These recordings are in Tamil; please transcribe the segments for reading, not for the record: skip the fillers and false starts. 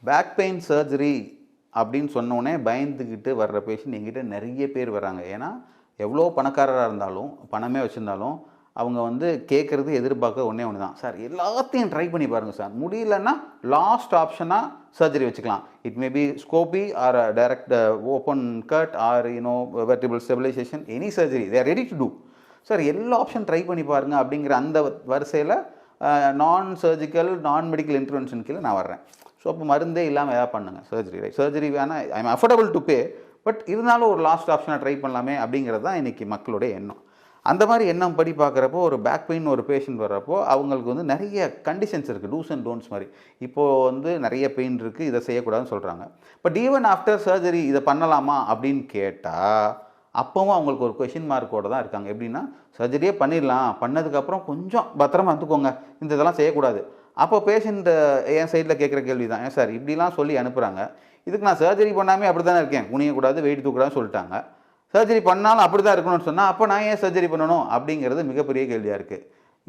பேக் பெயின் சர்ஜரி அப்படின்னு சொன்னோடனே பயந்துக்கிட்டு வர்ற பேஷண்ட் எங்கிட்ட நிறைய பேர் வராங்க. ஏன்னா எவ்வளோ பணக்காரராக இருந்தாலும் பணமே வச்சுருந்தாலும் அவங்க வந்து கேட்குறது எதிர்பார்க்க ஒன்றே ஒன்று தான். சார் எல்லாத்தையும் ட்ரை பண்ணி பாருங்கள் சார், முடியலன்னா லாஸ்ட் ஆப்ஷனாக சர்ஜரி வச்சுக்கலாம். It may be scopy or direct open cut or vertebral stabilisation, any surgery they are ready to do. Sir எல்லா ஆப்ஷன் ட்ரை பண்ணி பாருங்கள் அப்படிங்கிற அந்த வரிசையில் நான் சர்ஜிக்கல் நான் மெடிக்கல் இன்டர்வென்ஷன் கீழே நான் வர்றேன். ஸோ அப்போ மருந்தே இல்லாமல் எதாவது பண்ணுங்கள் சர்ஜரி. ரைட், சர்ஜரி வேணால் I am affordable to pay, but இருந்தாலும் ஒரு லாஸ்ட் ஆப்ஷனாக ட்ரை பண்ணலாமே அப்படிங்கிறது தான் இன்றைக்கி மக்களுடைய எண்ணம். அந்த மாதிரி எண்ணம் படி பார்க்குறப்போ ஒரு பேக் பெயின் ஒரு பேஷண்ட் வர்றப்போ அவங்களுக்கு வந்து நிறைய கண்டிஷன்ஸ் இருக்குது, டூஸ் அண்ட் டோன்ட்ஸ் மாதிரி. இப்போது வந்து நிறைய பெயின் இருக்குது, இதை செய்யக்கூடாதுன்னு சொல்கிறாங்க. பட் ஈவன் ஆஃப்டர் சர்ஜரி இதை பண்ணலாமா அப்படின்னு கேட்டால் அப்போவும் அவங்களுக்கு ஒரு கொஷின் மார்க்கோடு தான் இருக்காங்க. எப்படின்னா சர்ஜரியே பண்ணிடலாம், பண்ணதுக்கப்புறம் கொஞ்சம் பத்திரமா இருந்துக்கோங்க, இந்த இதெல்லாம் செய்யக்கூடாது. அப்போ பேஷண்ட்டு என் சைடில் கேட்குற கேள்வி தான், ஏன் சார் இப்படிலாம் சொல்லி அனுப்புகிறாங்க, இதுக்கு நான் சர்ஜரி பண்ணாமே அப்படி தானே இருக்கேன், குனியக்கூடாது வெயிட் தூக்கூடாதுன்னு சொல்லிட்டாங்க, சர்ஜரி பண்ணாலும் அப்படி தான் இருக்கணும்னு சொன்னால் அப்போ நான் ஏன் சர்ஜரி பண்ணணும் அப்படிங்கிறது மிகப்பெரிய கேள்வியாக இருக்குது.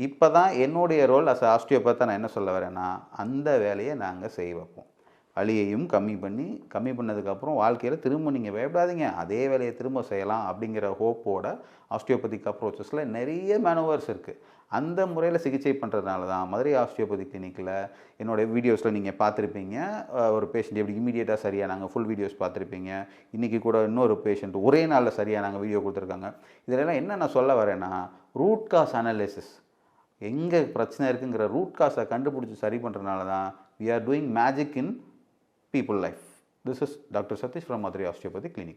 இப்போ தான் என்னுடைய ரோல் அஸ் ஆஸ்டியோபேத்தாக நான் என்ன சொல்ல வரேன்னா, அந்த வேலையை நாங்கள் செய்ய வைப்போம். வலியையும் கம்மி பண்ணதுக்கப்புறம் வாழ்க்கையில் திரும்ப நீங்கள் பயப்படாதீங்க, அதே வேலையை திரும்ப செய்யலாம் அப்படிங்கிற ஹோப்போட ஆஸ்டியோபதிக் அப்ரோச்சஸில் நிறைய மேனுவர்ஸ் இருக்குது. அந்த முறையில் சிகிச்சை பண்ணுறதுனால தான் மதுரை ஆஸ்டியோபதி கிளினிக்கில் என்னோடய வீடியோஸில் நீங்கள் பார்த்துருப்பீங்க, ஒரு பேஷண்ட் எப்படி இமீடியட்டாக சரியானாங்க, ஃபுல் வீடியோஸ் பார்த்துருப்பீங்க. இன்றைக்கி கூட இன்னொரு பேஷண்ட் ஒரே நாளில் சரியானாங்க, வீடியோ கொடுத்துருக்காங்க. இதிலெல்லாம் என்ன நான் சொல்ல வரேன்னா, ரூட் காஸ் அனாலிசிஸ், எங்கே பிரச்சனை இருக்குங்கிற ரூட் காஸை கண்டுபிடிச்சி சரி பண்ணுறதுனால தான் we are doing magic in people life. This is Dr. Satish from Madurai Osteopathy Clinic.